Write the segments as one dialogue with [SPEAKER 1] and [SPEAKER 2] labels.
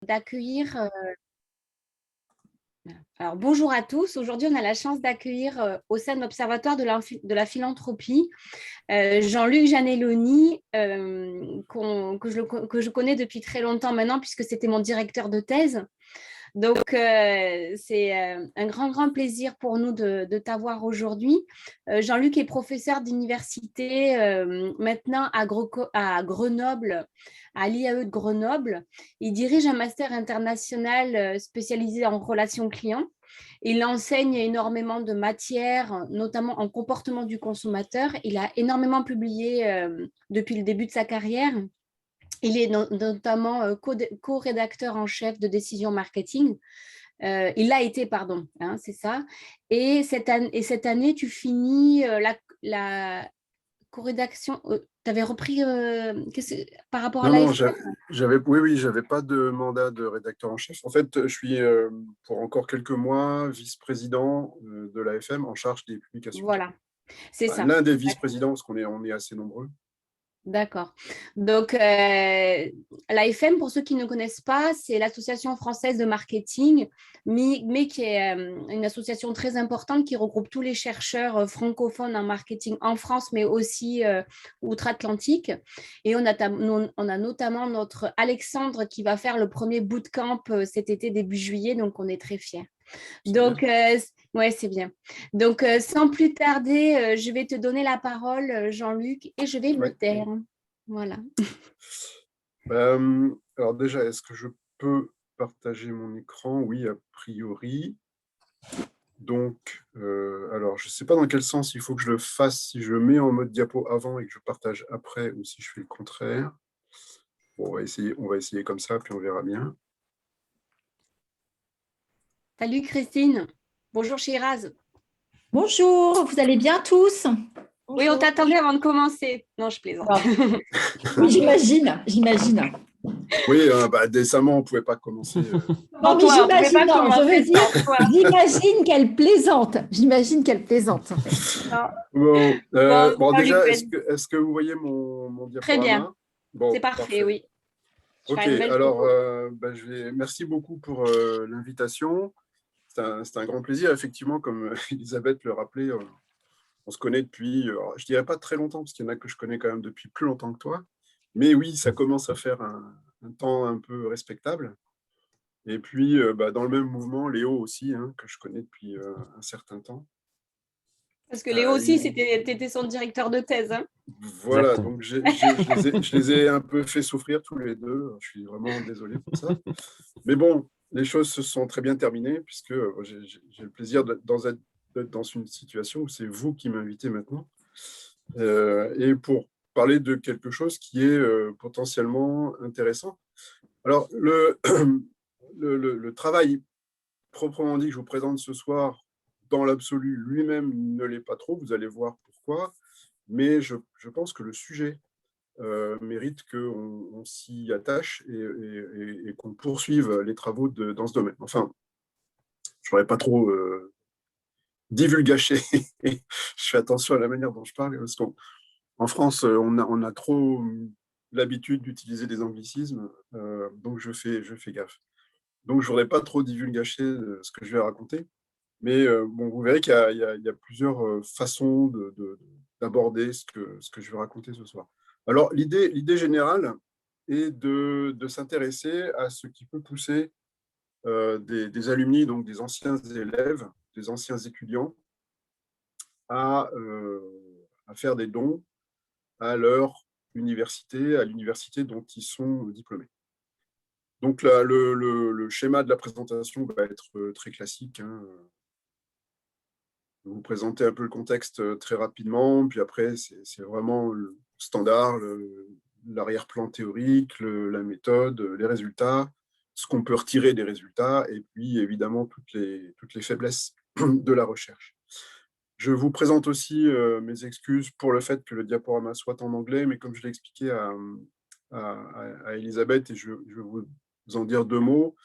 [SPEAKER 1] d'accueillir. Alors, bonjour à tous. Aujourd'hui, on a la chance d'accueillir au sein de l'Observatoire de la philanthropie Jean-Luc Janelloni, que je connais depuis très longtemps maintenant, puisque c'était mon directeur de thèse. Donc, c'est un grand plaisir pour nous de t'avoir aujourd'hui. Jean-Luc est professeur d'université maintenant à Grenoble, à l'IAE de Grenoble. Il dirige un master international spécialisé en relations clients. Il enseigne énormément de matières, notamment en comportement du consommateur. Il a énormément publié depuis le début de sa carrière. Il est notamment co-rédacteur en chef de Décision Marketing. Il l'a été, pardon, hein, c'est ça. Et cette année, tu finis la co-rédaction. Tu avais repris par rapport à
[SPEAKER 2] Non,
[SPEAKER 1] l'AFM?
[SPEAKER 2] oui, j'avais pas de mandat de rédacteur en chef. En fait, je suis pour encore quelques mois vice-président de l'AFM en charge des publications.
[SPEAKER 1] Voilà, c'est ça.
[SPEAKER 2] L'un des vice-présidents, parce on est assez nombreux.
[SPEAKER 1] D'accord. Donc, l'AFM, pour ceux qui ne connaissent pas, c'est l'Association française de marketing, mais qui est une association très importante qui regroupe tous les chercheurs francophones en marketing en France, mais aussi outre-Atlantique. Et on a notamment notre Alexandre qui va faire le premier bootcamp cet été, début juillet, donc on est très fiers. Donc, ouais, c'est bien. Donc, sans plus tarder, je vais te donner la parole, Jean-Luc, et je vais me taire. Voilà.
[SPEAKER 2] Alors déjà, est-ce que je peux partager mon écran? Oui, a priori. Donc, alors, je ne sais pas dans quel sens il faut que je le fasse, si je mets en mode diapo avant et que je partage après, ou si je fais le contraire. Bon, on va essayer comme ça, puis on verra bien.
[SPEAKER 1] Salut Christine. Bonjour Shiraz.
[SPEAKER 3] Bonjour, vous allez bien tous?
[SPEAKER 1] Oui, on t'attendait avant de commencer. Non, je plaisante.
[SPEAKER 3] Oui, j'imagine.
[SPEAKER 2] Oui, décemment, on ne pouvait pas commencer.
[SPEAKER 3] Non, mais j'imagine, non, je veux dire, j'imagine qu'elle plaisante. J'imagine qu'elle plaisante. En fait.
[SPEAKER 2] Bon, déjà, est-ce que vous voyez mon diaporama?
[SPEAKER 1] Très bien.
[SPEAKER 2] Bon,
[SPEAKER 1] c'est parfait, oui.
[SPEAKER 2] Ok, alors, merci beaucoup pour l'invitation. C'est un grand plaisir, effectivement, comme Elisabeth le rappelait. On se connaît depuis, je dirais pas très longtemps, parce qu'il y en a que je connais quand même depuis plus longtemps que toi. Mais oui, ça commence à faire un temps un peu respectable. Et puis, dans le même mouvement, Léo aussi, hein, que je connais depuis un certain temps.
[SPEAKER 1] Parce que Léo aussi, tu étais son directeur de thèse. Hein.
[SPEAKER 2] Voilà, exactement. Donc je les ai un peu fait souffrir tous les deux. Je suis vraiment désolé pour ça. Mais bon, les choses se sont très bien terminées, puisque j'ai le plaisir d'être dans une situation où c'est vous qui m'invitez maintenant. Et pour parler de quelque chose qui est potentiellement intéressant. Alors, le travail proprement dit que je vous présente ce soir, dans l'absolu, lui-même ne l'est pas trop, vous allez voir pourquoi, mais je pense que le sujet mérite qu'on s'y attache et qu'on poursuive les travaux dans ce domaine. Enfin, je ne voudrais pas trop divulgacher, je fais attention à la manière dont je parle, parce qu'en France, on a trop l'habitude d'utiliser des anglicismes, donc je fais gaffe. Donc, je ne voudrais pas trop divulgacher ce que je vais raconter. Mais bon, vous verrez qu'il y a plusieurs façons d'aborder ce que je vais raconter ce soir. Alors, l'idée générale est de s'intéresser à ce qui peut pousser des alumni, donc des anciens élèves, des anciens étudiants, à faire des dons à leur université, à l'université dont ils sont diplômés. Donc, là, le schéma de la présentation va être très classique. Hein. Vous présenter un peu le contexte très rapidement, puis après, c'est vraiment le standard, l'arrière-plan théorique, la méthode, les résultats, ce qu'on peut retirer des résultats, et puis évidemment toutes les faiblesses de la recherche. Je vous présente aussi mes excuses pour le fait que le diaporama soit en anglais, mais comme je l'ai expliqué à Elisabeth, et je vais vous en dire deux mots,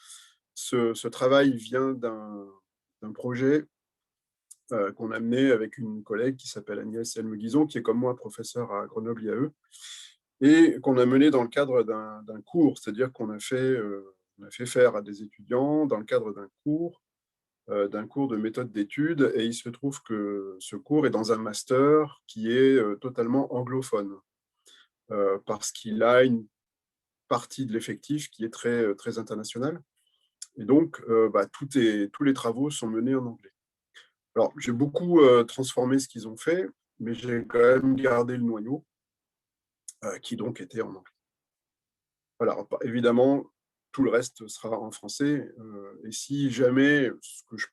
[SPEAKER 2] ce travail vient d'un projet qu'on a mené avec une collègue qui s'appelle Agnès Elmeguizon, qui est comme moi professeure à Grenoble IAE, et qu'on a mené dans le cadre d'un cours, c'est-à-dire qu'on a fait on a fait faire à des étudiants dans le cadre d'un cours de méthode d'étude, et il se trouve que ce cours est dans un master qui est totalement anglophone, parce qu'il a une partie de l'effectif qui est très, très internationale. Et donc, tous les travaux sont menés en anglais. Alors, j'ai beaucoup transformé ce qu'ils ont fait, mais j'ai quand même gardé le noyau, qui donc était en anglais. Voilà, évidemment, tout le reste sera en français. Et si jamais, ce que je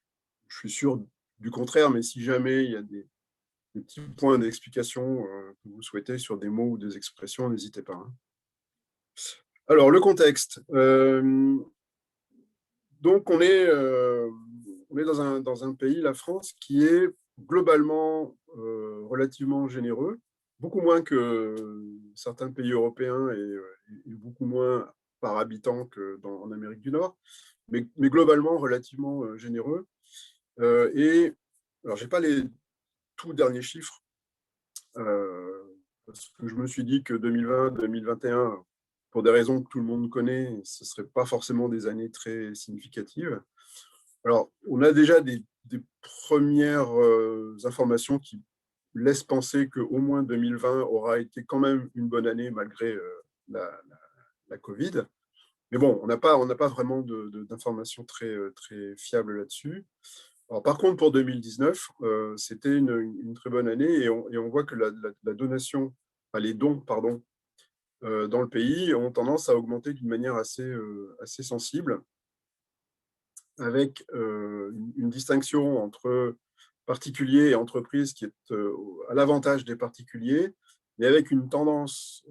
[SPEAKER 2] suis sûr du contraire, mais si jamais il y a des petits points d'explication que vous souhaitez sur des mots ou des expressions, n'hésitez pas. Hein. Alors, le contexte. Donc, on est dans un pays, la France, qui est globalement relativement généreux, beaucoup moins que certains pays européens et beaucoup moins par habitant qu'en Amérique du Nord, mais globalement relativement généreux. Et alors, je n'ai pas les tout derniers chiffres, parce que je me suis dit que 2020-2021, pour des raisons que tout le monde connaît, ce ne seraient pas forcément des années très significatives. Alors, on a déjà des premières informations qui laissent penser qu'au moins 2020 aura été quand même une bonne année malgré la Covid. Mais bon, on n'a pas vraiment d'informations très fiables là-dessus. Alors, par contre, pour 2019, c'était une très bonne année et on voit que la donation, enfin, les dons, pardon, dans le pays ont tendance à augmenter d'une manière assez sensible, avec une distinction entre particuliers et entreprises qui est à l'avantage des particuliers, mais avec une tendance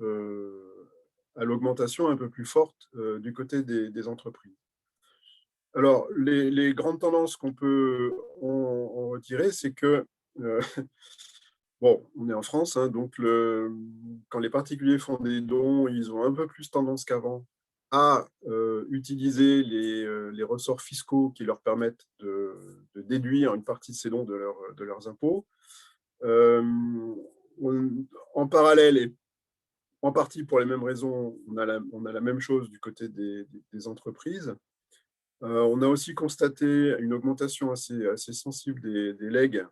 [SPEAKER 2] à l'augmentation un peu plus forte du côté des entreprises. Alors, les grandes tendances qu'on peut en retirer, c'est que, bon, on est en France, hein, donc quand les particuliers font des dons, ils ont un peu plus tendance qu'avant à utiliser les ressorts fiscaux qui leur permettent de déduire une partie de ces dons de leurs impôts. En parallèle, et en partie pour les mêmes raisons, on a la même chose du côté des entreprises. On a aussi constaté une augmentation assez sensible des legs,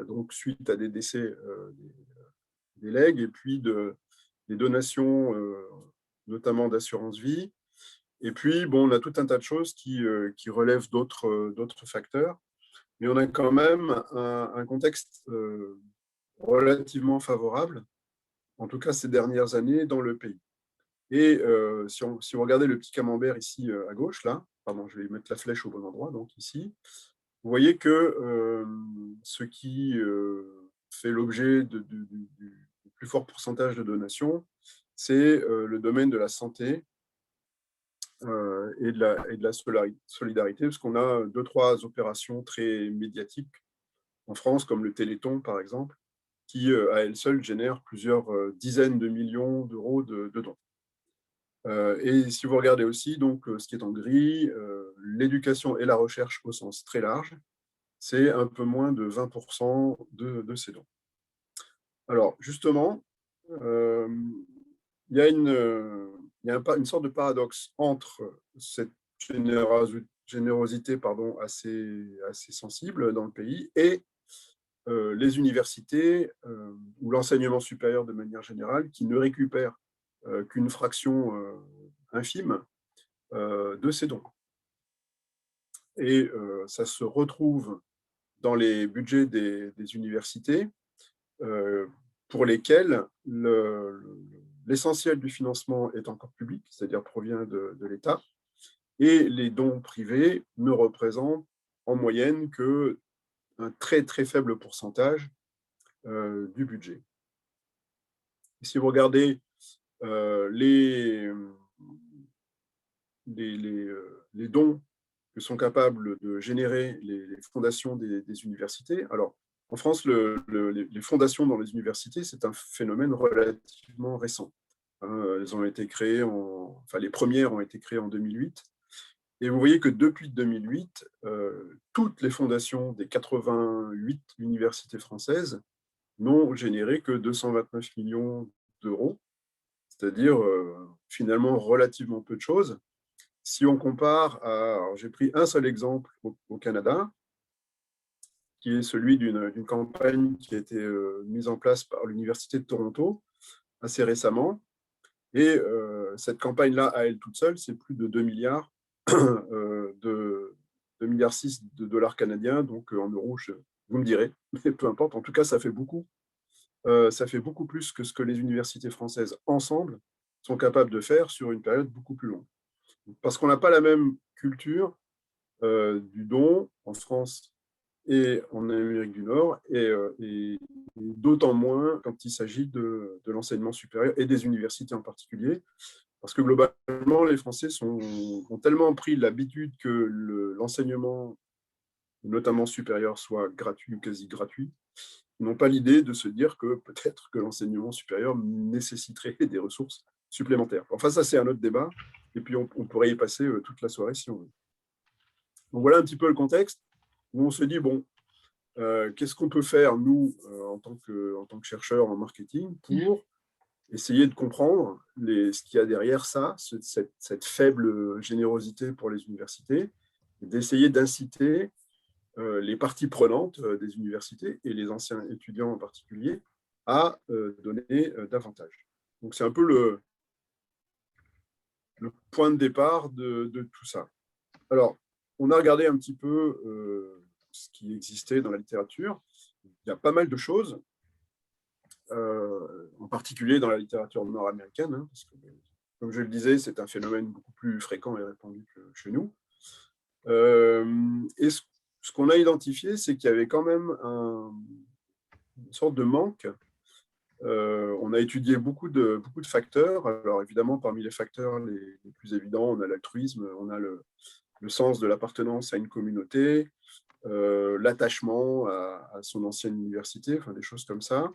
[SPEAKER 2] donc suite à des décès des legs, et puis des donations, notamment d'assurance vie. Et puis, bon, on a tout un tas de choses qui relèvent d'autres facteurs, mais on a quand même un contexte relativement favorable, en tout cas ces dernières années, dans le pays. Et si on regardait le petit camembert ici à gauche, là, pardon, je vais mettre la flèche au bon endroit, donc ici, vous voyez que ce qui fait l'objet du plus fort pourcentage de donations, c'est le domaine de la santé et de la solidarité, parce qu'on a 2-3 opérations très médiatiques en France, comme le Téléthon, par exemple, qui, à elle seule, génère plusieurs dizaines de millions d'euros de dons. Et si vous regardez aussi, donc, ce qui est en gris, l'éducation et la recherche au sens très large, c'est un peu moins de 20% de ces dons. Alors, justement, il y a une sorte de paradoxe entre cette générosité assez sensible dans le pays et les universités ou l'enseignement supérieur de manière générale qui ne récupèrent qu'une fraction infime de ces dons. Et ça se retrouve dans les budgets des universités pour lesquels l'essentiel du financement est encore public, c'est-à-dire provient de l'État, et les dons privés ne représentent en moyenne qu'un très très faible pourcentage du budget. Et si vous regardez les dons que sont capables de générer les fondations des universités. Alors, en France, les fondations dans les universités, c'est un phénomène relativement récent. Elles ont été créées les premières ont été créées en 2008. Et vous voyez que depuis 2008, toutes les fondations des 88 universités françaises n'ont généré que 229 millions d'euros, c'est-à-dire finalement relativement peu de choses. si on compare j'ai pris un seul exemple au Canada, qui est celui d'une campagne qui a été mise en place par l'Université de Toronto assez récemment. Et cette campagne-là, à elle toute seule, c'est plus de 2 milliards, 2,6 milliards de dollars canadiens, donc en euros, vous me direz, mais peu importe, en tout cas, ça fait beaucoup. Ça fait beaucoup plus que ce que les universités françaises, ensemble, sont capables de faire sur une période beaucoup plus longue. Parce qu'on n'a pas la même culture du don en France et en Amérique du Nord, et d'autant moins quand il s'agit de l'enseignement supérieur et des universités en particulier, parce que globalement, les Français ont tellement pris l'habitude que l'enseignement, notamment supérieur, soit gratuit ou quasi gratuit, ils n'ont pas l'idée de se dire que peut-être que l'enseignement supérieur nécessiterait des ressources supplémentaires. Enfin, ça, c'est un autre débat, et puis on pourrait y passer toute la soirée si on veut. Donc voilà un petit peu le contexte, où on se dit, bon, qu'est-ce qu'on peut faire, nous, en tant que chercheurs en marketing, pour essayer de comprendre ce qu'il y a derrière ça, cette faible générosité pour les universités, d'essayer d'inciter les parties prenantes des universités, et les anciens étudiants en particulier, à donner davantage. Donc c'est un peu le point de départ de tout ça. Alors, on a regardé un petit peu ce qui existait dans la littérature. Il y a pas mal de choses, en particulier dans la littérature nord-américaine, hein, parce que, comme je le disais, c'est un phénomène beaucoup plus fréquent et répandu que chez nous. Et ce qu'on a identifié, c'est qu'il y avait quand même une sorte de manque. On a étudié beaucoup de facteurs. Alors évidemment, parmi les facteurs les plus évidents, on a l'altruisme, on a le sens de l'appartenance à une communauté, l'attachement à son ancienne université, enfin des choses comme ça.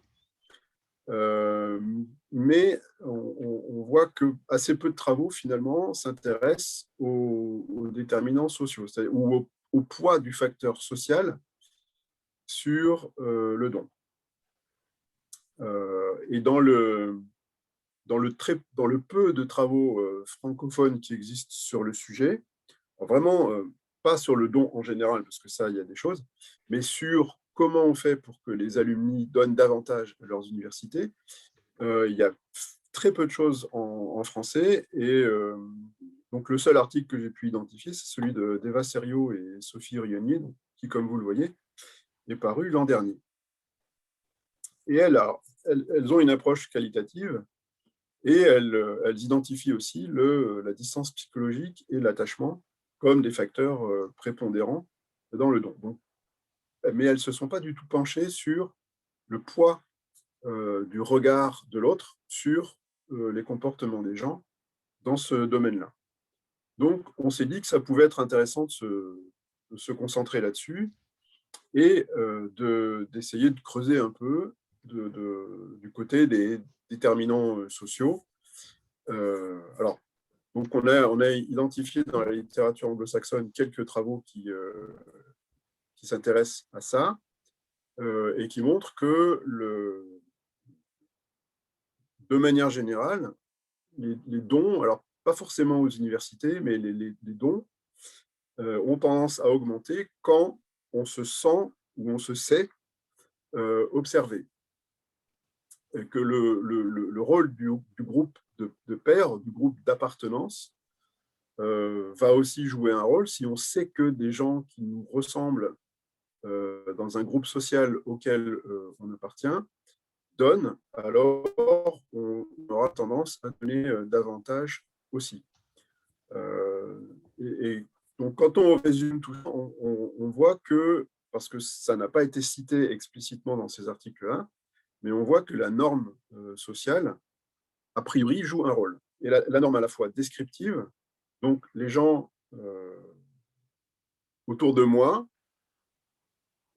[SPEAKER 2] Mais on voit que assez peu de travaux finalement s'intéressent aux déterminants sociaux, ou au poids du facteur social sur le don. Et dans le peu de travaux francophones qui existent sur le sujet, vraiment pas sur le don en général, parce que ça, il y a des choses, mais sur comment on fait pour que les alumni donnent davantage à leurs universités, il y a très peu de choses en français, et donc le seul article que j'ai pu identifier, c'est celui d'Eva Serio et Sophie Rionier, qui, comme vous le voyez, est paru l'an dernier. Et elles ont une approche qualitative, et elles identifient aussi la distance psychologique et l'attachement comme des facteurs prépondérants dans le don. Donc, mais elles ne se sont pas du tout penchées sur le poids du regard de l'autre sur les comportements des gens dans ce domaine-là. Donc, on s'est dit que ça pouvait être intéressant de se concentrer là-dessus, et d'essayer de creuser un peu du côté des déterminants sociaux. Alors, donc on a identifié dans la littérature anglo-saxonne quelques travaux qui s'intéressent à ça, et qui montrent que, de manière générale, les dons, alors pas forcément aux universités, mais les dons ont tendance à augmenter quand on se sent ou on se sait observé. Et que le rôle du groupe de pairs, du groupe d'appartenance, va aussi jouer un rôle. Si on sait que des gens qui nous ressemblent dans un groupe social auquel on appartient donnent, alors on aura tendance à donner davantage aussi. Et donc, quand on résume tout ça, on voit que, parce que ça n'a pas été cité explicitement dans ces articles-là, mais on voit que la norme sociale, a priori, joue un rôle. Et la norme à la fois descriptive, donc les gens autour de moi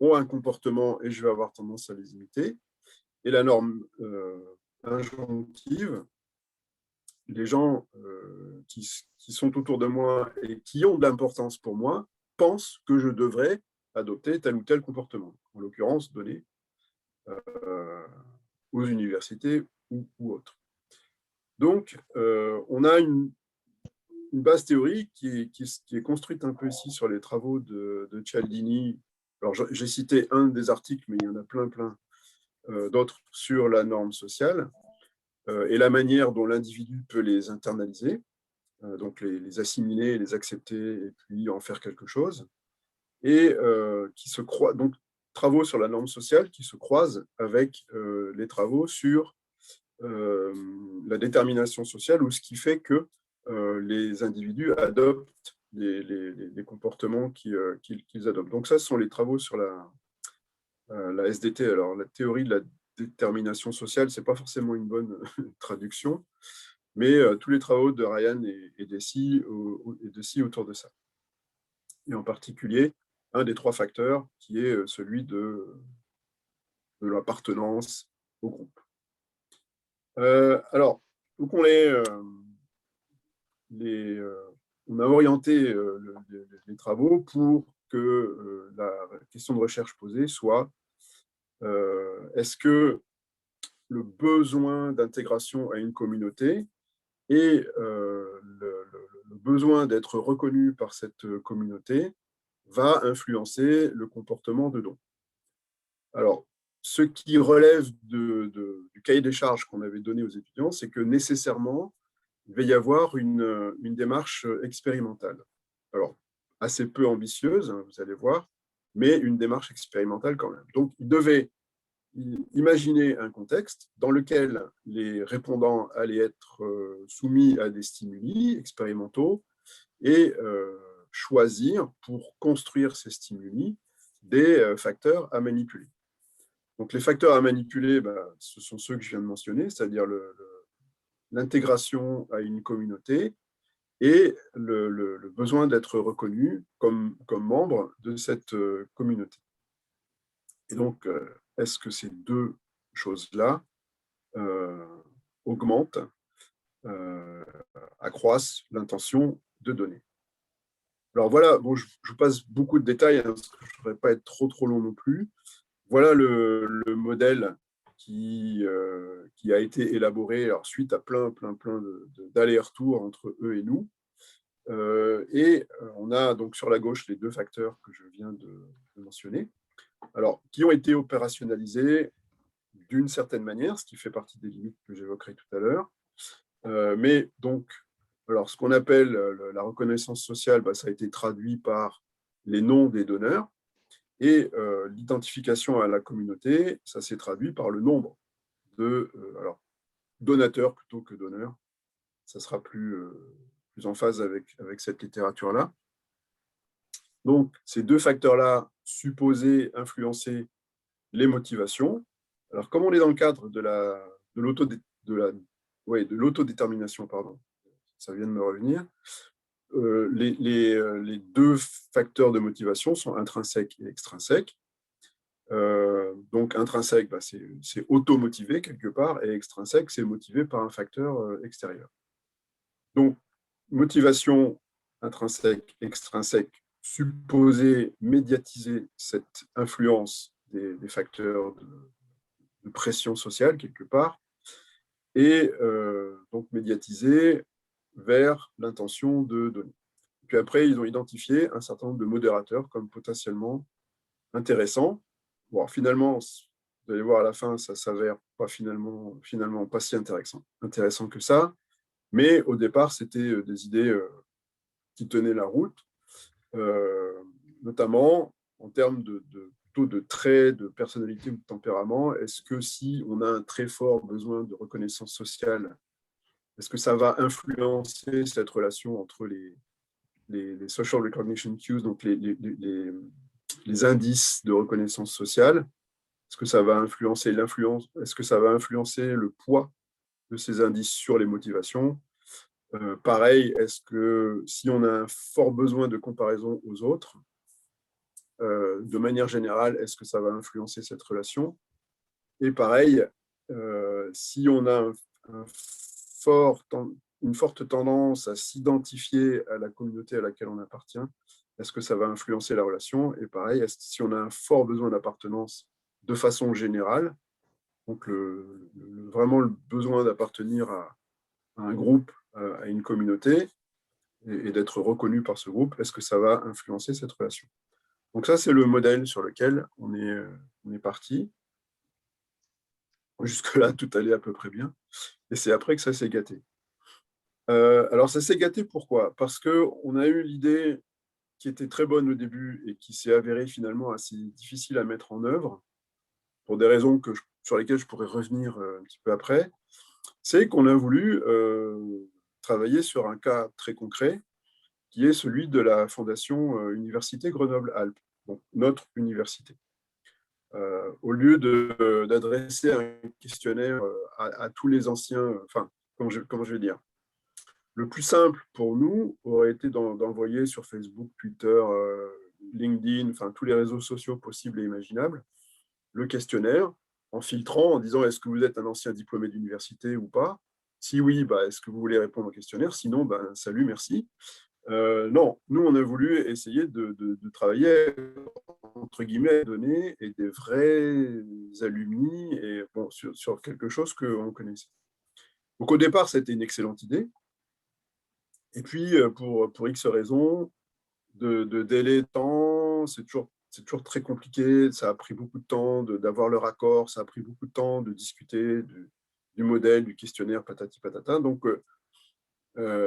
[SPEAKER 2] ont un comportement et je vais avoir tendance à les imiter, et la norme injonctive, les gens qui sont autour de moi et qui ont de l'importance pour moi pensent que je devrais adopter tel ou tel comportement, en l'occurrence donné aux universités ou autres. Donc, on a une base théorique qui est construite un peu ici sur les travaux de Cialdini. Alors, j'ai cité un des articles, mais il y en a plein d'autres sur la norme sociale et la manière dont l'individu peut les internaliser, donc les assimiler, les accepter et puis en faire quelque chose. Et qui se croisent, donc travaux sur la norme sociale qui se croisent avec les travaux sur la détermination sociale ou ce qui fait que les individus adoptent les comportements qu'ils adoptent. Donc ça, ce sont les travaux sur la SDT. Alors la théorie de la détermination sociale, ce n'est pas forcément une bonne traduction, mais tous les travaux de Ryan et Deci autour de ça. Et en particulier, un des 3 facteurs qui est celui de l'appartenance au groupe. Alors, donc on a orienté les travaux pour que la question de recherche posée soit est-ce que le besoin d'intégration à une communauté et le besoin d'être reconnu par cette communauté va influencer le comportement de don. Alors, ce qui relève du cahier des charges qu'on avait donné aux étudiants, c'est que nécessairement, il va y avoir une démarche expérimentale. Alors, assez peu ambitieuse, hein, vous allez voir, mais une démarche expérimentale quand même. Donc, ils devaient imaginer un contexte dans lequel les répondants allaient être soumis à des stimuli expérimentaux et choisir pour construire ces stimuli des facteurs à manipuler. Donc les facteurs à manipuler, ce sont ceux que je viens de mentionner, c'est-à-dire l'intégration à une communauté et le besoin d'être reconnu comme membre de cette communauté. Et donc, est-ce que ces 2 choses-là augmentent, accroissent l'intention de donner? Alors voilà, bon, je vous passe beaucoup de détails, hein, parce que je ne voudrais pas être trop long non plus. Voilà le modèle qui a été élaboré alors, suite à plein d'allers-retours entre eux et nous. On a donc sur la gauche les 2 facteurs que je viens de mentionner, alors, qui ont été opérationnalisés d'une certaine manière, ce qui fait partie des limites que j'évoquerai tout à l'heure. Mais donc, alors, ce qu'on appelle la reconnaissance sociale, ça a été traduit par les noms des donneurs. Et l'identification à la communauté, ça s'est traduit par le nombre de donateurs plutôt que donneurs. Ça sera plus en phase avec cette littérature-là. Donc, ces 2 facteurs-là supposés influencer les motivations. Alors, comme on est dans le cadre de l'autodétermination, pardon, ça vient de me revenir, les 2 facteurs de motivation sont intrinsèques et extrinsèques. Donc, intrinsèque, c'est auto-motivé quelque part, et extrinsèque, c'est motivé par un facteur extérieur. Donc, motivation intrinsèque, extrinsèque, supposer médiatiser cette influence des facteurs de pression sociale quelque part, et donc médiatiser vers l'intention de donner. Puis après, ils ont identifié un certain nombre de modérateurs comme potentiellement intéressants. Bon, finalement, vous allez voir à la fin, ça s'avère pas finalement pas si intéressant que ça, mais au départ, c'était des idées qui tenaient la route, notamment en termes plutôt de traits, de personnalité ou de tempérament. Est-ce que si on a un très fort besoin de reconnaissance sociale, est-ce que ça va influencer cette relation entre les social recognition cues, donc les indices de reconnaissance sociale? Est-ce que ça va influencer l'influence? Est-ce que ça va influencer le poids de ces indices sur les motivations? Pareil, est-ce que si on a un fort besoin de comparaison aux autres, de manière générale, est-ce que ça va influencer cette relation? Et pareil, si on a une forte tendance à s'identifier à la communauté à laquelle on appartient, est-ce que ça va influencer la relation? Et pareil, si on a un fort besoin d'appartenance de façon générale, donc vraiment le besoin d'appartenir à un groupe, à une communauté, et d'être reconnu par ce groupe, est-ce que ça va influencer cette relation? Donc ça, c'est le modèle sur lequel on est parti. Jusque-là, tout allait à peu près bien. Et c'est après que ça s'est gâté. Alors, ça s'est gâté pourquoi? Parce qu'on a eu l'idée qui était très bonne au début et qui s'est avérée finalement assez difficile à mettre en œuvre, pour des raisons sur lesquelles je pourrais revenir un petit peu après, c'est qu'on a voulu travailler sur un cas très concret, qui est celui de la Fondation Université Grenoble-Alpes, donc notre université. Au lieu d'adresser un questionnaire à tous les anciens, enfin, comment je vais dire, le plus simple pour nous aurait été d'envoyer sur Facebook, Twitter, LinkedIn, enfin tous les réseaux sociaux possibles et imaginables, le questionnaire en filtrant, en disant est-ce que vous êtes un ancien diplômé d'université ou pas? Si oui, bah, est-ce que vous voulez répondre au questionnaire? Sinon, ben, salut, merci. Non, nous, on a voulu essayer de travailler, entre guillemets, données et des vrais alumni et, bon, sur quelque chose qu'on connaissait. Donc, au départ, c'était une excellente idée. Et puis, pour X raisons, de délai de temps, c'est toujours très compliqué. Ça a pris beaucoup de temps d'avoir le raccord, ça a pris beaucoup de temps de discuter du modèle, du questionnaire, patati patata. Donc,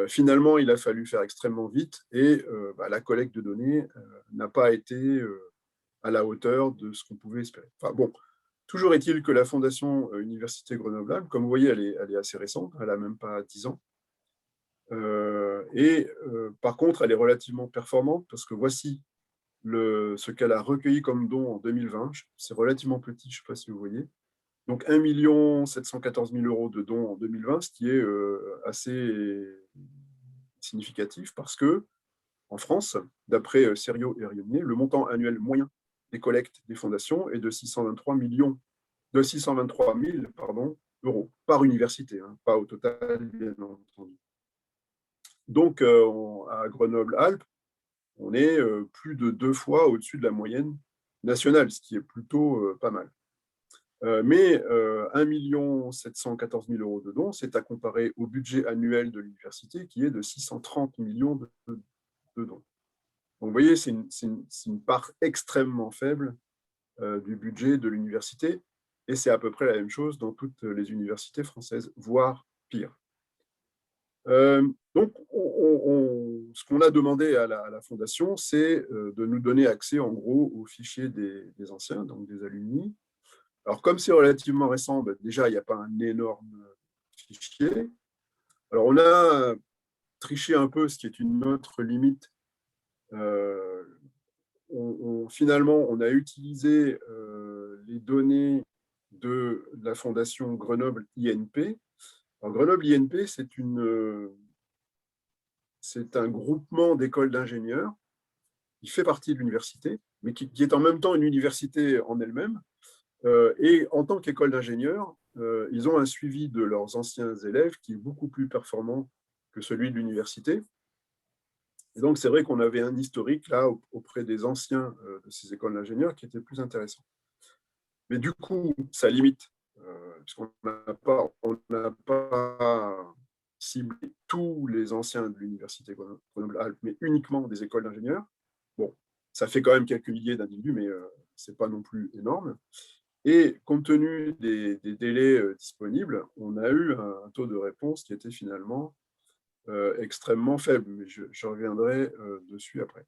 [SPEAKER 2] finalement, il a fallu faire extrêmement vite et la collecte de données n'a pas été à la hauteur de ce qu'on pouvait espérer. Enfin, bon, toujours est-il que la Fondation Université Grenoble, comme vous voyez, elle est assez récente, elle n'a même pas 10 ans. Par contre, elle est relativement performante parce que voici ce qu'elle a recueilli comme don en 2020. C'est relativement petit, je ne sais pas si vous voyez. Donc 1 714 000 € de dons en 2020, ce qui est assez significatif parce que en France, d'après Serio et Rionnier, le montant annuel moyen des collectes des fondations est de 623 000 euros par université, hein, pas au total, bien entendu. Donc, à Grenoble-Alpes, on est plus de 2 fois au-dessus de la moyenne nationale, ce qui est plutôt pas mal. Mais 1 714 000 € de dons, c'est à comparer au budget annuel de l'université qui est de 630 millions de dons. Donc, vous voyez, c'est une part extrêmement faible du budget de l'université et c'est à peu près la même chose dans toutes les universités françaises, voire pire. Donc, ce qu'on a demandé à la Fondation, c'est de nous donner accès, en gros, aux fichiers des anciens, donc des alumni. Alors, comme c'est relativement récent, déjà, il n'y a pas un énorme fichier. Alors, on a triché un peu, ce qui est une autre limite. Finalement, on a utilisé les données de la Fondation Grenoble INP. Alors, Grenoble INP, c'est un groupement d'écoles d'ingénieurs qui fait partie de l'université, mais qui est en même temps une université en elle-même. Et en tant qu'école d'ingénieurs, ils ont un suivi de leurs anciens élèves qui est beaucoup plus performant que celui de l'université. Et donc, c'est vrai qu'on avait un historique là auprès des anciens de ces écoles d'ingénieurs qui était plus intéressant. Mais du coup, ça limite, puisqu'on n'a pas ciblé tous les anciens de l'université Grenoble-Alpes, mais uniquement des écoles d'ingénieurs. Bon, ça fait quand même quelques milliers d'individus, mais ce n'est pas non plus énorme. Et compte tenu des délais disponibles, on a eu un taux de réponse qui était finalement extrêmement faible, mais je reviendrai dessus après.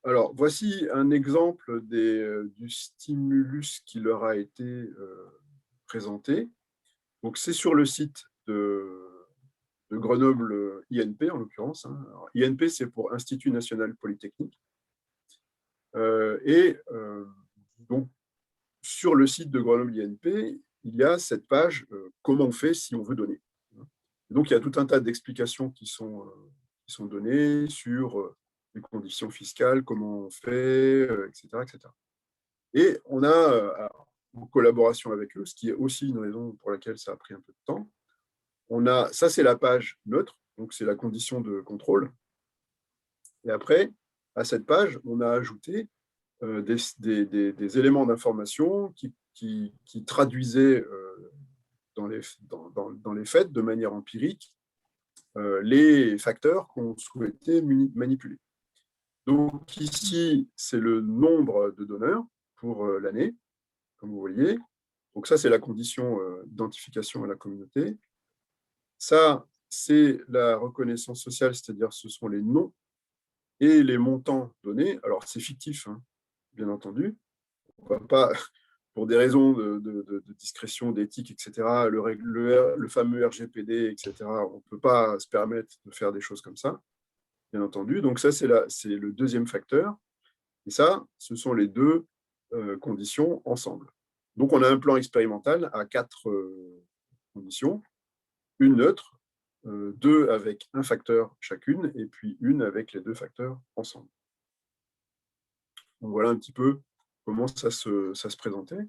[SPEAKER 2] Alors, voici un exemple du stimulus qui leur a été présenté. Donc, c'est sur le site de Grenoble INP, en l'occurrence. Hein. Alors, INP, c'est pour Institut National Polytechnique. Donc, sur le site de Grenoble INP, il y a cette page « Comment on fait si on veut donner ». Donc, il y a tout un tas d'explications qui sont données sur les conditions fiscales, comment on fait, etc., etc. Et on a, en collaboration avec eux, ce qui est aussi une raison pour laquelle ça a pris un peu de temps, ça c'est la page neutre, donc c'est la condition de contrôle. Et après, à cette page, on a ajouté des éléments d'information qui traduisaient dans les faits, de manière empirique, les facteurs qu'on souhaitait manipuler. Donc ici, c'est le nombre de donneurs pour l'année, comme vous voyez. Donc ça, c'est la condition d'identification à la communauté. Ça, c'est la reconnaissance sociale, c'est-à-dire ce sont les noms et les montants donnés. Alors, c'est fictif, hein, bien entendu. On va pas, pour des raisons de discrétion, d'éthique, etc., le fameux RGPD, etc., on ne peut pas se permettre de faire des choses comme ça, bien entendu. Donc ça, c'est le deuxième facteur. Et ça, ce sont les deux conditions ensemble. Donc, on a un plan expérimental à 4 conditions. Une neutre, 2 avec un facteur chacune, et puis une avec les 2 facteurs ensemble. Donc, voilà un petit peu comment ça se présentait.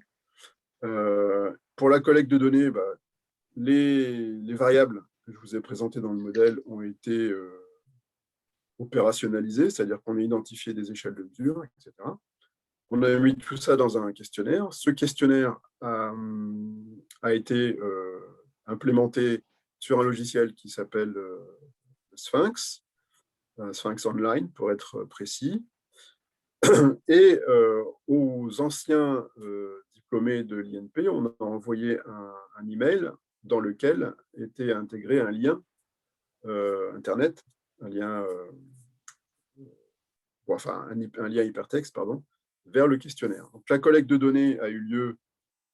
[SPEAKER 2] Pour la collecte de données, les variables que je vous ai présentées dans le modèle ont été opérationnalisées, c'est-à-dire qu'on a identifié des échelles de mesure, etc. On a mis tout ça dans un questionnaire. Ce questionnaire a été implémenté sur un logiciel qui s'appelle Sphinx, Sphinx Online pour être précis. Et aux anciens diplômés de l'INP, on a envoyé un email dans lequel était intégré un lien Internet, un lien hypertexte, pardon, vers le questionnaire. Donc, la collecte de données a eu lieu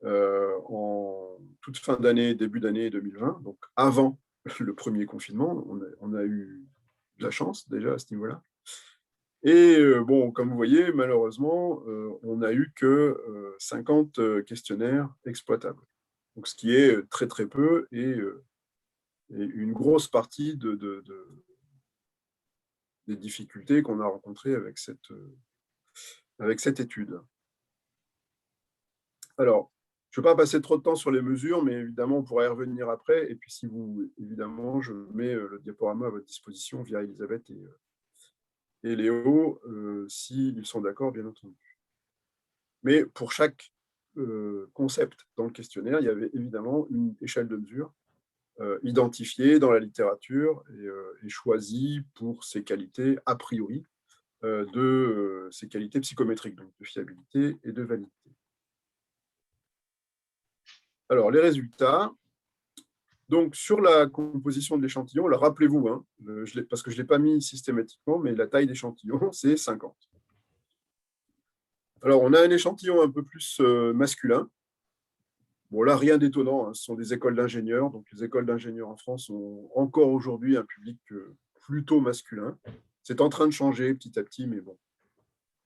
[SPEAKER 2] en toute fin d'année, début d'année 2020, donc avant le premier confinement. On a eu de la chance déjà à ce niveau-là. Et bon, comme vous voyez, malheureusement, on n'a eu que 50 questionnaires exploitables. Donc, ce qui est très très peu et une grosse partie des difficultés qu'on a rencontrées avec cette étude. Alors, je ne vais pas passer trop de temps sur les mesures, mais évidemment, on pourra y revenir après. Et puis, si vous, évidemment, je mets le diaporama à votre disposition via Elisabeth et Léo, s'ils sont d'accord, bien entendu. Mais pour chaque concept dans le questionnaire, il y avait évidemment une échelle de mesure identifiée dans la littérature et choisie pour ses qualités a priori, ses qualités psychométriques, donc de fiabilité et de validité. Alors, les résultats. Donc, sur la composition de l'échantillon, alors rappelez-vous, hein, parce que je ne l'ai pas mis systématiquement, mais la taille d'échantillon, c'est 50. Alors, on a un échantillon un peu plus masculin. Bon, là, rien d'étonnant, hein, ce sont des écoles d'ingénieurs. Donc, les écoles d'ingénieurs en France ont encore aujourd'hui un public plutôt masculin. C'est en train de changer petit à petit, mais bon,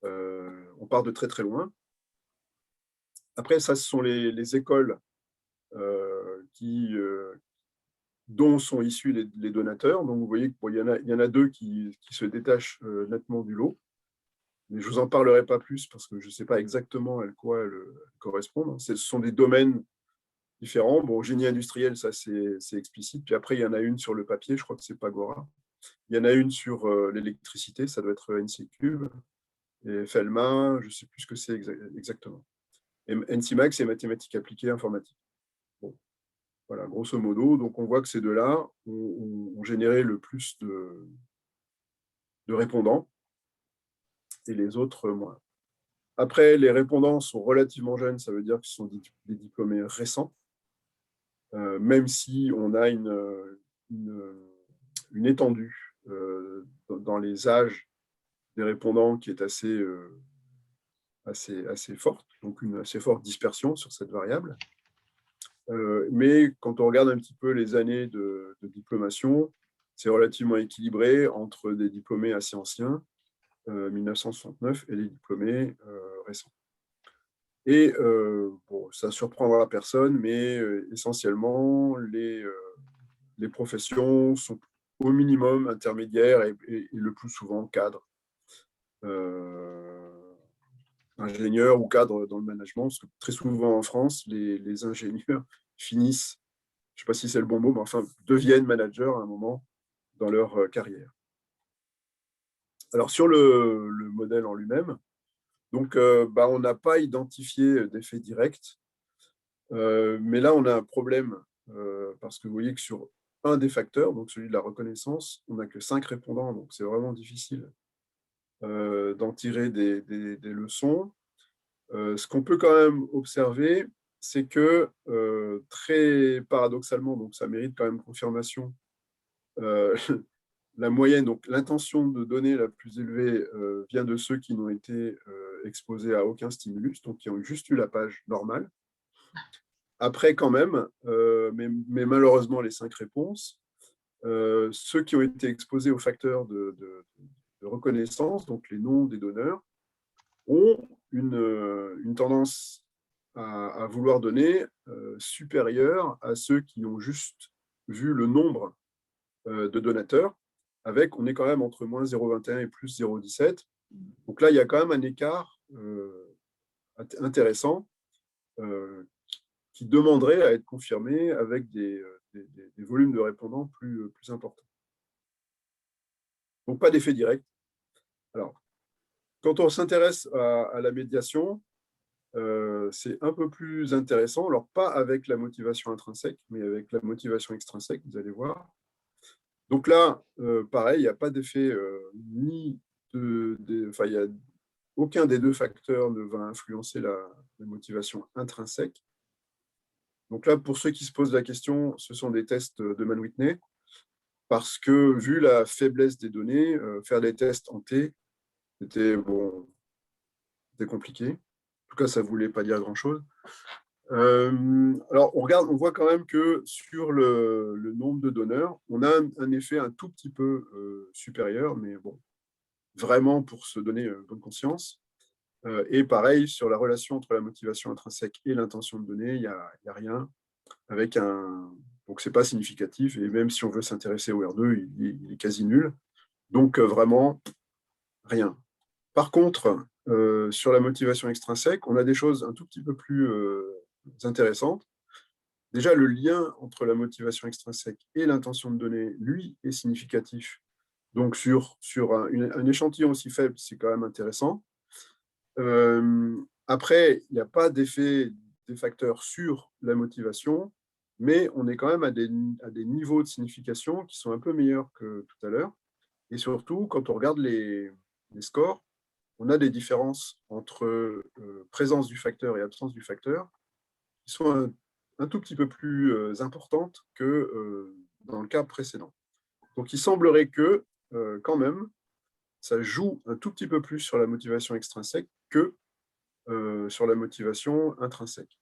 [SPEAKER 2] on part de très, très loin. Après, ça, ce sont les écoles dont sont issus les donateurs. Donc, vous voyez qu'il y en a 2 qui se détachent nettement du lot. Mais je ne vous en parlerai pas plus parce que je ne sais pas exactement à quoi elles correspondent. Ce sont des domaines différents. Bon, génie industriel, ça c'est explicite. Puis après, il y en a une sur le papier, je crois que c'est Pagora. Il y en a une sur l'électricité, ça doit être NC-Cube. Et Fellman, je ne sais plus ce que c'est exactement. Et NC-Max, c'est mathématiques appliquées informatique. Bon, voilà, grosso modo. Donc, on voit que ces 2-là ont généré le plus de répondants et les autres moins. Après, les répondants sont relativement jeunes, ça veut dire que ce sont des diplômés récents, même si on a une étendue dans les âges des répondants qui est assez forte, donc une assez forte dispersion sur cette variable. Mais quand on regarde un petit peu les années de diplomation, c'est relativement équilibré entre des diplômés assez anciens, 1969, et les diplômés récents. Et bon, ça ne surprendra personne, mais essentiellement, les professions sont au minimum intermédiaires et le plus souvent cadres. Ingénieurs ou cadres dans le management, parce que très souvent en France, les ingénieurs finissent, je ne sais pas si c'est le bon mot, mais enfin, deviennent managers à un moment dans leur carrière. Alors, sur le modèle en lui-même, donc, on n'a pas identifié d'effet direct, mais là, on a un problème, parce que vous voyez que sur un des facteurs, donc celui de la reconnaissance. On n'a que 5 répondants, donc c'est vraiment difficile d'en tirer des leçons. Ce qu'on peut quand même observer, c'est que très paradoxalement, donc ça mérite quand même confirmation, la moyenne, donc l'intention de donner la plus élevée vient de ceux qui n'ont été exposés à aucun stimulus, donc qui ont juste eu la page normale. Après, quand même, mais malheureusement, les 5 réponses, ceux qui ont été exposés aux facteurs de reconnaissance, donc les noms des donneurs, ont une tendance à vouloir donner supérieure à ceux qui ont juste vu le nombre de donateurs, avec, on est quand même entre moins 0,21 et plus 0,17. Donc là, il y a quand même un écart intéressant qui demanderait à être confirmé avec des volumes de répondants plus importants. Donc, pas d'effet direct. Alors, quand on s'intéresse à la médiation, c'est un peu plus intéressant. Alors, pas avec la motivation intrinsèque, mais avec la motivation extrinsèque, vous allez voir. Donc là, pareil, il n'y a pas d'effet enfin, il y a aucun des deux facteurs ne va influencer la motivation intrinsèque. Donc là, pour ceux qui se posent la question, ce sont des tests de Mann-Whitney, parce que vu la faiblesse des données, faire des tests en T, c'était compliqué. En tout cas, ça ne voulait pas dire grand-chose. Alors, on voit quand même que sur le nombre de donneurs, on a un effet un tout petit peu supérieur, mais bon, vraiment pour se donner bonne conscience. Et pareil, sur la relation entre la motivation intrinsèque et l'intention de donner, il n'y a rien. Donc, ce n'est pas significatif. Et même si on veut s'intéresser au R2, il est quasi nul. Donc, vraiment, rien. Par contre, sur la motivation extrinsèque, on a des choses un tout petit peu plus intéressantes. Déjà, le lien entre la motivation extrinsèque et l'intention de donner, lui, est significatif. Donc, sur un échantillon aussi faible, c'est quand même intéressant. Après, il n'y a pas d'effet des facteurs sur la motivation, mais on est quand même à des niveaux de signification qui sont un peu meilleurs que tout à l'heure. Et surtout, quand on regarde les scores, on a des différences entre présence du facteur et absence du facteur qui sont un tout petit peu plus importantes que dans le cas précédent. Donc, il semblerait que, quand même, ça joue un tout petit peu plus sur la motivation extrinsèque que sur la motivation intrinsèque.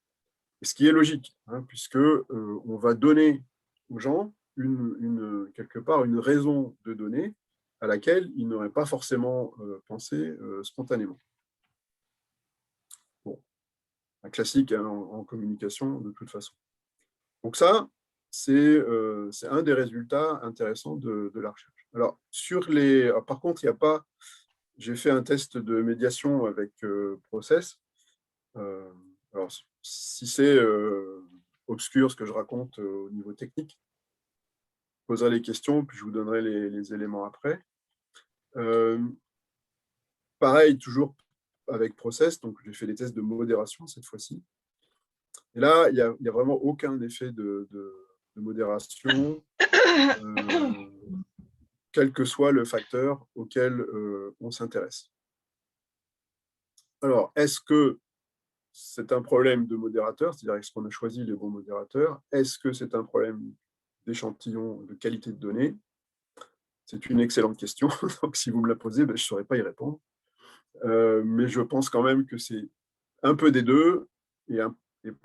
[SPEAKER 2] Et ce qui est logique, hein, puisque on va donner aux gens quelque part une raison de donner à laquelle ils n'auraient pas forcément pensé spontanément. Bon, un classique hein, en communication de toute façon. Donc ça, c'est un des résultats intéressants de la recherche. Alors, par contre, il n'y a pas... J'ai fait un test de médiation avec Process. Alors, si c'est obscur ce que je raconte au niveau technique, je poserai les questions, puis je vous donnerai les éléments après. Pareil, toujours avec Process, donc j'ai fait des tests de modération cette fois-ci. Et là, il n'y a vraiment aucun effet de modération, quel que soit le facteur auquel on s'intéresse. Alors, est-ce que c'est un problème de modérateur, c'est-à-dire est-ce qu'on a choisi les bons modérateurs? Est-ce que c'est un problème d'échantillon de qualité de données? C'est une excellente question. Donc, si vous me la posez, je ne saurais pas y répondre. Mais je pense quand même que c'est un peu des deux et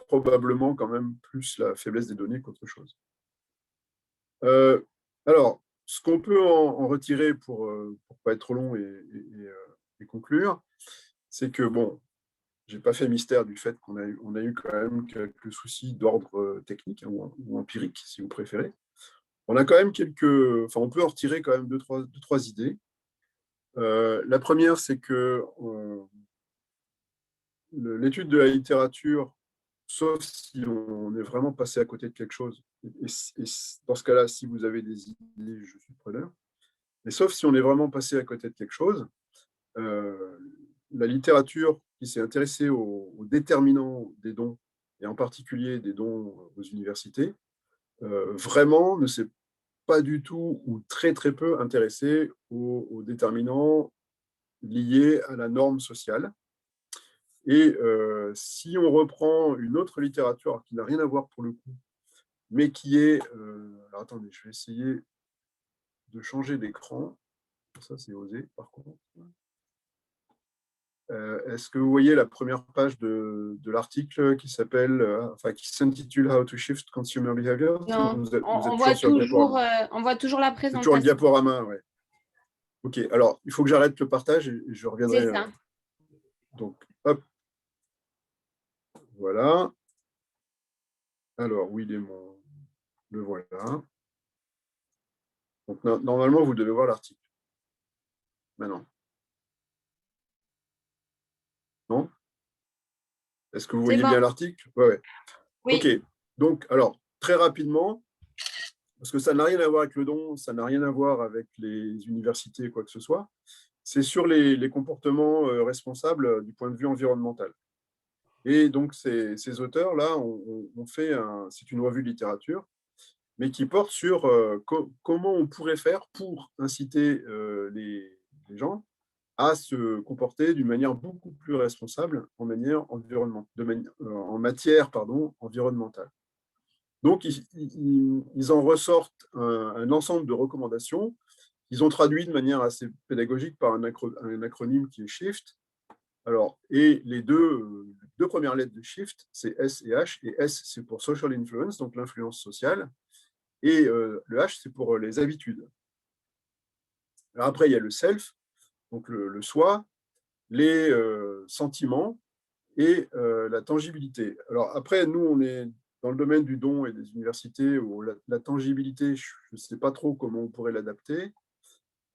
[SPEAKER 2] probablement quand même plus la faiblesse des données qu'autre chose. Alors, ce qu'on peut en retirer pour ne pas être trop long et conclure, c'est que, bon, je n'ai pas fait mystère du fait qu'on a eu quand même quelques soucis d'ordre technique hein, ou empirique, si vous préférez. On a quand même on peut en retirer quand même deux, trois idées. La première, c'est que l'étude de la littérature, sauf si on est vraiment passé à côté de quelque chose, et dans ce cas-là, si vous avez des idées, je suis preneur, mais sauf si on est vraiment passé à côté de quelque chose, la littérature qui s'est intéressée aux déterminants des dons, et en particulier des dons aux universités, vraiment ne s'est pas du tout ou très très peu intéressés aux déterminants liés à la norme sociale. Et si on reprend une autre littérature qui n'a rien à voir pour le coup, mais qui est... alors attendez, je vais essayer de changer d'écran. Ça, c'est osé, par contre. Est-ce que vous voyez la première page de l'article qui s'appelle, qui s'intitule How to Shift Consumer Behavior?
[SPEAKER 1] Non,
[SPEAKER 2] Vous êtes
[SPEAKER 1] on
[SPEAKER 2] toujours sur le diaporama.
[SPEAKER 1] on voit toujours la
[SPEAKER 2] C'est toujours le
[SPEAKER 1] présentation.
[SPEAKER 2] diaporama, ouais. Ok, alors il faut que j'arrête le partage et je reviendrai.
[SPEAKER 1] C'est ça.
[SPEAKER 2] Donc, hop. Voilà. Alors, où il est mon... Le voilà. Donc, normalement, vous devez voir l'article. Maintenant. Non? Est-ce que vous voyez bien l'article? Ouais.
[SPEAKER 1] Oui.
[SPEAKER 2] Ok. Donc, alors, très rapidement, parce que ça n'a rien à voir avec le don, ça n'a rien à voir avec les universités, quoi que ce soit, c'est sur les comportements responsables du point de vue environnemental. Et donc, ces auteurs-là ont fait, c'est une revue de littérature, mais qui porte sur comment on pourrait faire pour inciter les gens à se comporter d'une manière beaucoup plus responsable en matière environnementale. Donc, ils en ressortent un ensemble de recommandations qu'ils ont traduit de manière assez pédagogique par un acronyme qui est SHIFT. Alors, et les deux premières lettres de SHIFT, c'est S et H. Et S, c'est pour Social Influence, donc l'influence sociale. Et le H, c'est pour les habitudes. Alors après, il y a le self, donc le soi, les sentiments et la tangibilité. Alors après, nous, on est dans le domaine du don et des universités où la tangibilité, je ne sais pas trop comment on pourrait l'adapter.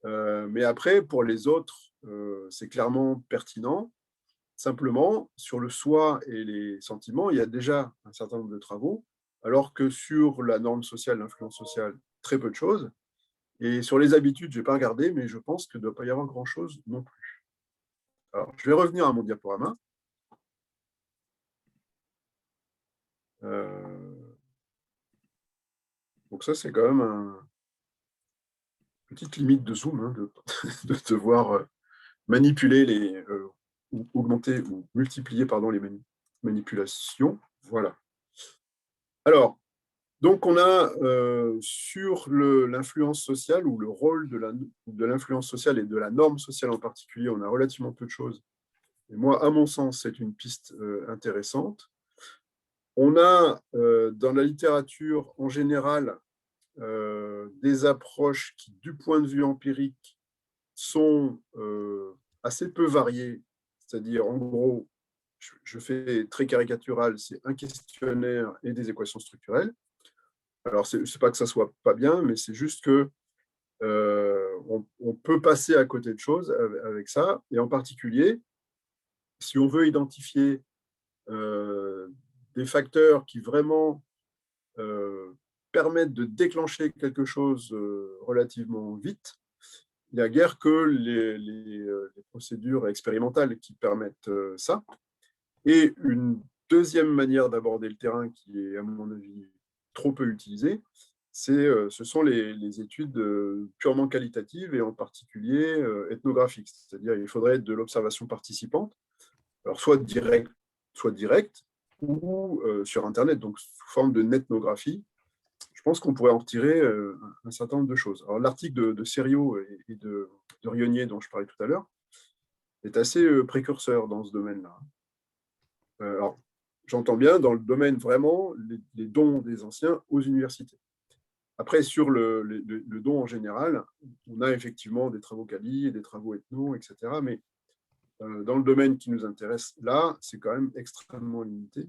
[SPEAKER 2] Mais après, pour les autres, c'est clairement pertinent. Simplement, sur le soi et les sentiments, il y a déjà un certain nombre de travaux, alors que sur la norme sociale, l'influence sociale, très peu de choses. Et sur les habitudes, je n'ai pas regardé, mais je pense qu'il ne doit pas y avoir grand-chose non plus. Alors, je vais revenir à mon diaporama. Donc ça, c'est quand même une petite limite de zoom, hein, de devoir manipuler ou augmenter ou multiplier les manipulations. Voilà. Alors, donc on a sur l'influence sociale ou le rôle de l'influence sociale et de la norme sociale en particulier, on a relativement peu de choses. Et moi, à mon sens, c'est une piste intéressante. On a dans la littérature en général des approches qui, du point de vue empirique, sont assez peu variées. C'est-à-dire, en gros, je fais très caricatural, c'est un questionnaire et des équations structurelles. Alors, ce n'est pas que ça ne soit pas bien, mais c'est juste que on peut passer à côté de choses avec ça. Et en particulier, si on veut identifier des facteurs qui vraiment permettent de déclencher quelque chose relativement vite, il n'y a guère que les procédures expérimentales qui permettent ça. Et une deuxième manière d'aborder le terrain qui est, à mon avis, trop peu utilisée, ce sont les études purement qualitatives et en particulier ethnographiques. C'est-à-dire qu'il faudrait de l'observation participante, alors soit direct ou sur Internet, donc sous forme de netnographie. Je pense qu'on pourrait en retirer un certain nombre de choses. Alors, l'article de Serio et de Rionnier, dont je parlais tout à l'heure, est assez précurseur dans ce domaine-là. Alors, j'entends bien dans le domaine vraiment les dons des anciens aux universités. Après, sur le don en général, on a effectivement des travaux quali et des travaux ethno, etc. Mais dans le domaine qui nous intéresse là, c'est quand même extrêmement limité.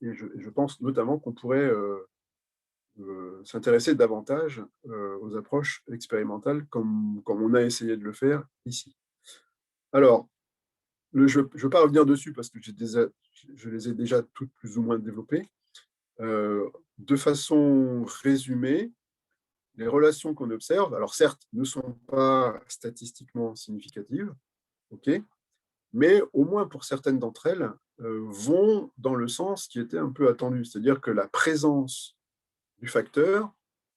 [SPEAKER 2] Et je pense notamment qu'on pourrait s'intéresser davantage aux approches expérimentales comme on a essayé de le faire ici. Alors, je ne veux pas revenir dessus parce que je les ai déjà toutes plus ou moins développées. De façon résumée, les relations qu'on observe, alors certes, ne sont pas statistiquement significatives, okay, mais au moins pour certaines d'entre elles, vont dans le sens qui était un peu attendu, c'est-à-dire que la présence du facteur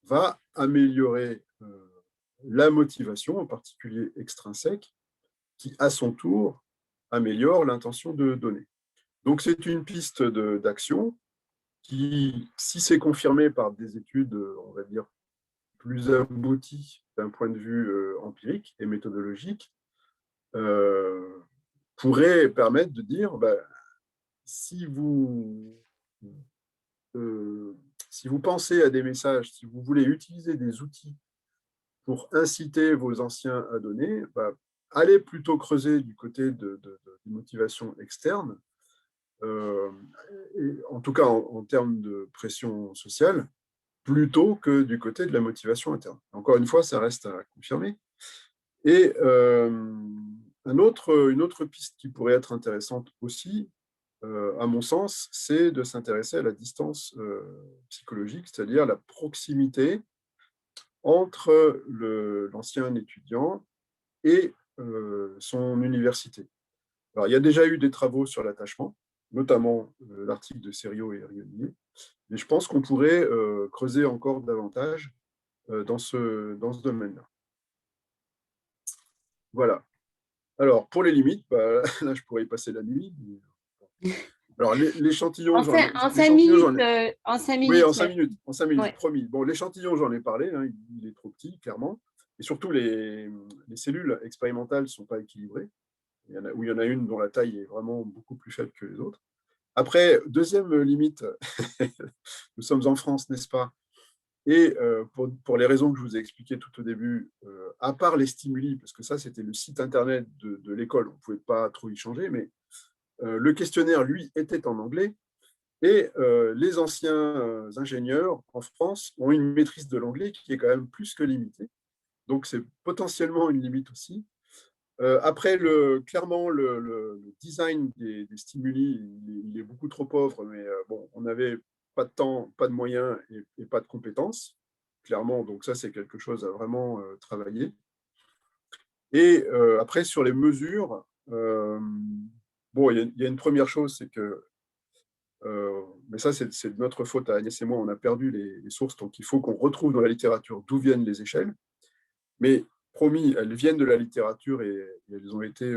[SPEAKER 2] va améliorer la motivation, en particulier extrinsèque, qui, à son tour, améliore l'intention de donner. Donc, c'est une piste d'action qui, si c'est confirmé par des études, on va dire, plus abouties d'un point de vue empirique et méthodologique, pourrait permettre de dire, si vous pensez à des messages, si vous voulez utiliser des outils pour inciter vos anciens à donner, allez plutôt creuser du côté de motivation externe, en tout cas en termes de pression sociale, plutôt que du côté de la motivation interne. Encore une fois, ça reste à confirmer. Et une autre piste qui pourrait être intéressante aussi, à mon sens, c'est de s'intéresser à la distance psychologique, c'est-à-dire la proximité entre l'ancien étudiant et son université. Alors, il y a déjà eu des travaux sur l'attachement, notamment l'article de Serio et Rionier, mais je pense qu'on pourrait creuser encore davantage dans ce domaine-là. Voilà. Alors, pour les limites, là, je pourrais y passer la nuit. Alors, l'échantillon,
[SPEAKER 1] en 5 minutes. En 5 minutes.
[SPEAKER 2] Oui, en 5 minutes,
[SPEAKER 1] Ouais.
[SPEAKER 2] promis. Bon, l'échantillon, j'en ai parlé, hein, il est trop petit, clairement. Et surtout, les cellules expérimentales ne sont pas équilibrées. Il y en a une dont la taille est vraiment beaucoup plus faible que les autres. Après, deuxième limite, nous sommes en France, n'est-ce pas? Et pour les raisons que je vous ai expliquées tout au début, à part les stimuli, parce que ça, c'était le site internet de l'école, on ne pouvait pas trop y changer, mais le questionnaire, lui, était en anglais. Et les anciens ingénieurs en France ont une maîtrise de l'anglais qui est quand même plus que limitée. Donc, c'est potentiellement une limite aussi. Après, clairement, le design des stimuli, il est beaucoup trop pauvre, mais bon, on n'avait pas de temps, pas de moyens et pas de compétences, clairement. Donc, ça, c'est quelque chose à vraiment travailler. Et après, sur les mesures, bon, il y a une première chose, c'est que mais ça, c'est de notre faute à Agnès et moi, on a perdu les sources, donc il faut qu'on retrouve dans la littérature d'où viennent les échelles. Mais promis, elles viennent de la littérature et elles ont été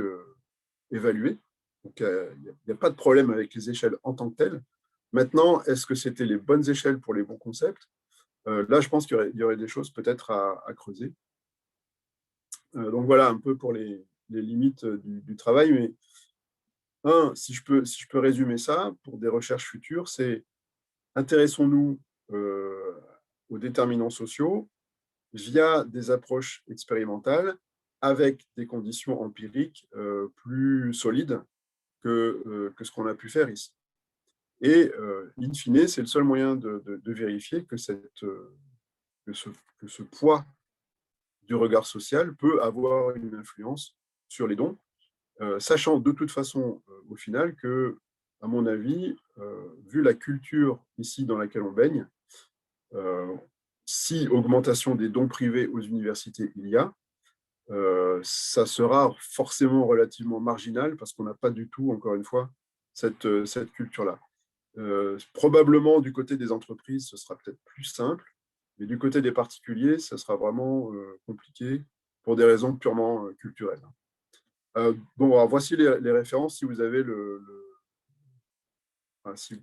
[SPEAKER 2] évaluées. Donc, il n'y a pas de problème avec les échelles en tant que telles. Maintenant, est-ce que c'était les bonnes échelles pour les bons concepts? Là, je pense qu'il y aurait des choses peut-être à creuser. Donc voilà un peu pour les limites du travail. Mais si je peux résumer ça pour des recherches futures, c'est intéressons-nous aux déterminants sociaux via des approches expérimentales avec des conditions empiriques plus solides que ce qu'on a pu faire ici. Et in fine, c'est le seul moyen de vérifier que ce poids du regard social peut avoir une influence sur les dons, sachant de toute façon, au final, que, à mon avis, vu la culture ici dans laquelle on baigne, si augmentation des dons privés aux universités il y a, ça sera forcément relativement marginal parce qu'on n'a pas du tout, encore une fois, cette culture-là. Probablement, du côté des entreprises, ce sera peut-être plus simple, mais du côté des particuliers, ça sera vraiment compliqué pour des raisons purement culturelles. Bon, alors, voici les références. Si vous avez si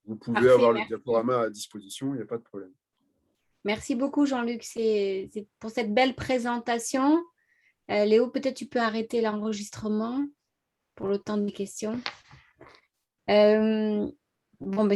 [SPEAKER 2] vous pouvez avoir le diaporama à disposition, il n'y a pas de problème.
[SPEAKER 1] Merci beaucoup, Jean-Luc, c'est pour cette belle présentation. Léo, peut-être tu peux arrêter l'enregistrement pour le temps des questions. Bon,